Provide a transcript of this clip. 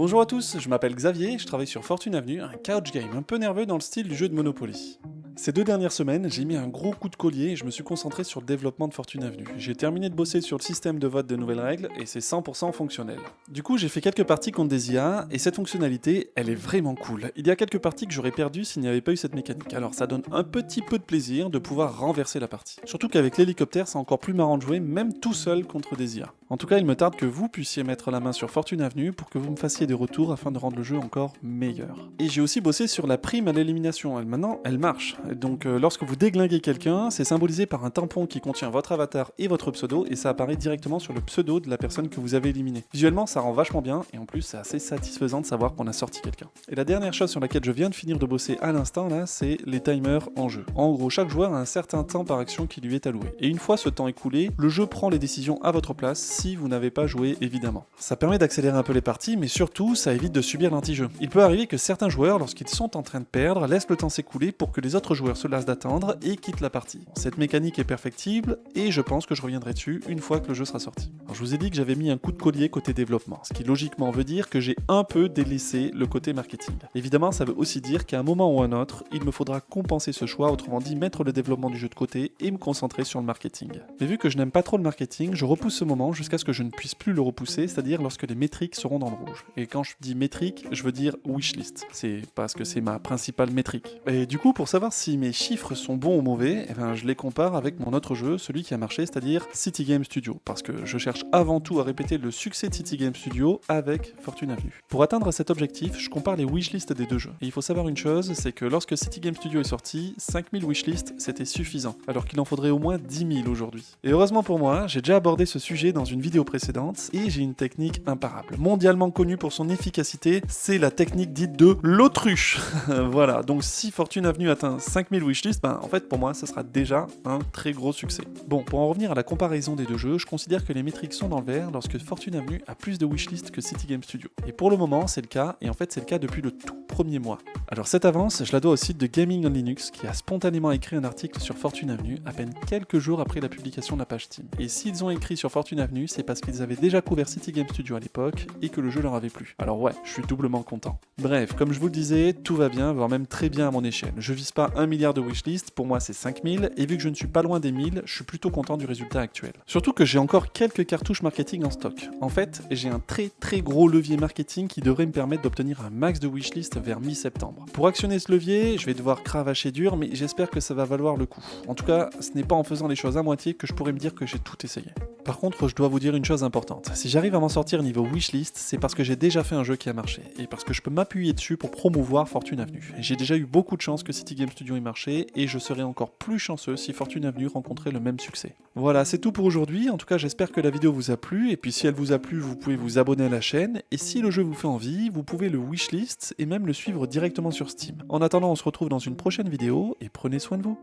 Bonjour à tous, je m'appelle Xavier, je travaille sur Fortune Avenue, un couch game un peu nerveux dans le style du jeu de Monopoly. Ces 2 dernières semaines, j'ai mis un gros coup de collier et je me suis concentré sur le développement de Fortune Avenue. J'ai terminé de bosser sur le système de vote de nouvelles règles et c'est 100% fonctionnel. Du coup, j'ai fait quelques parties contre des IA et cette fonctionnalité, elle est vraiment cool. Il y a quelques parties que j'aurais perdues s'il n'y avait pas eu cette mécanique. Alors ça donne un petit peu de plaisir de pouvoir renverser la partie. Surtout qu'avec l'hélicoptère, c'est encore plus marrant de jouer, même tout seul contre des IA. En tout cas, il me tarde que vous puissiez mettre la main sur Fortune Avenue pour que vous me fassiez des retours afin de rendre le jeu encore meilleur. Et j'ai aussi bossé sur la prime à l'élimination. Maintenant, elle marche. Donc lorsque vous déglinguez quelqu'un, c'est symbolisé par un tampon qui contient votre avatar et votre pseudo et ça apparaît directement sur le pseudo de la personne que vous avez éliminée. Visuellement, ça rend vachement bien et en plus, c'est assez satisfaisant de savoir qu'on a sorti quelqu'un. Et la dernière chose sur laquelle je viens de finir de bosser à l'instant là, c'est les timers en jeu. En gros, chaque joueur a un certain temps par action qui lui est alloué. Et une fois ce temps écoulé, le jeu prend les décisions à votre place si vous n'avez pas joué évidemment. Ça permet d'accélérer un peu les parties, mais surtout, ça évite de subir l'anti-jeu. Il peut arriver que certains joueurs, lorsqu'ils sont en train de perdre, laissent le temps s'écouler pour que les autres joueurs se lassent d'attendre et quittent la partie. Cette mécanique est perfectible et je pense que je reviendrai dessus une fois que le jeu sera sorti. Alors, je vous ai dit que j'avais mis un coup de collier côté développement, ce qui logiquement veut dire que j'ai un peu délaissé le côté marketing. Évidemment, ça veut aussi dire qu'à un moment ou un autre, il me faudra compenser ce choix, autrement dit mettre le développement du jeu de côté et me concentrer sur le marketing. Mais vu que je n'aime pas trop le marketing, je repousse ce moment jusqu'à ce que je ne puisse plus le repousser, c'est-à-dire lorsque les métriques seront dans le rouge. Et quand je dis métrique, je veux dire wishlist. C'est parce que c'est ma principale métrique. Et du coup, pour savoir si mes chiffres sont bons ou mauvais, je les compare avec mon autre jeu, celui qui a marché, c'est-à-dire City Game Studio, parce que je cherche avant tout à répéter le succès de City Game Studio avec Fortune Avenue. Pour atteindre cet objectif, je compare les wishlists des deux jeux. Et il faut savoir une chose, c'est que lorsque City Game Studio est sorti, 5000 wishlists, c'était suffisant, alors qu'il en faudrait au moins 10 000 aujourd'hui. Et heureusement pour moi, j'ai déjà abordé ce sujet dans une vidéo précédente, et j'ai une technique imparable. Mondialement connue pour son efficacité, c'est la technique dite de l'autruche. Voilà, donc si Fortune Avenue atteint 5000 wishlists, en fait pour moi ça sera déjà un très gros succès. Bon, pour en revenir à la comparaison des deux jeux, je considère que les métriques sont dans le vert lorsque Fortune Avenue a plus de wishlists que City Game Studio. Et pour le moment c'est le cas, et en fait c'est le cas depuis le tout premier mois. Alors cette avance, je la dois au site de Gaming on Linux qui a spontanément écrit un article sur Fortune Avenue à peine quelques jours après la publication de la page Steam. Et s'ils ont écrit sur Fortune Avenue, c'est parce qu'ils avaient déjà couvert City Game Studio à l'époque et que le jeu leur avait plu. Alors ouais, je suis doublement content. Bref, comme je vous le disais, tout va bien, voire même très bien à mon échelle. Je vise pas 1 milliard de wishlist, pour moi c'est 5000, et vu que je ne suis pas loin des 1000, je suis plutôt content du résultat actuel. Surtout que j'ai encore quelques cartouches marketing en stock. En fait, j'ai un très gros levier marketing qui devrait me permettre d'obtenir un max de wishlist vers mi-septembre. Pour actionner ce levier, je vais devoir cravacher dur, mais j'espère que ça va valoir le coup. En tout cas, ce n'est pas en faisant les choses à moitié que je pourrais me dire que j'ai tout essayé. Par contre, je dois vous dire une chose importante. Si j'arrive à m'en sortir niveau wishlist, c'est parce que j'ai déjà fait un jeu qui a marché, et parce que je peux m'appuyer dessus pour promouvoir Fortune Avenue. J'ai déjà eu beaucoup de chance que City Game Studio ait marché, et je serais encore plus chanceux si Fortune Avenue rencontrait le même succès. Voilà, c'est tout pour aujourd'hui. En tout cas, j'espère que la vidéo vous a plu, et puis si elle vous a plu, vous pouvez vous abonner à la chaîne, et si le jeu vous fait envie, vous pouvez le wishlist, et même le suivre directement sur Steam. En attendant, on se retrouve dans une prochaine vidéo, et prenez soin de vous.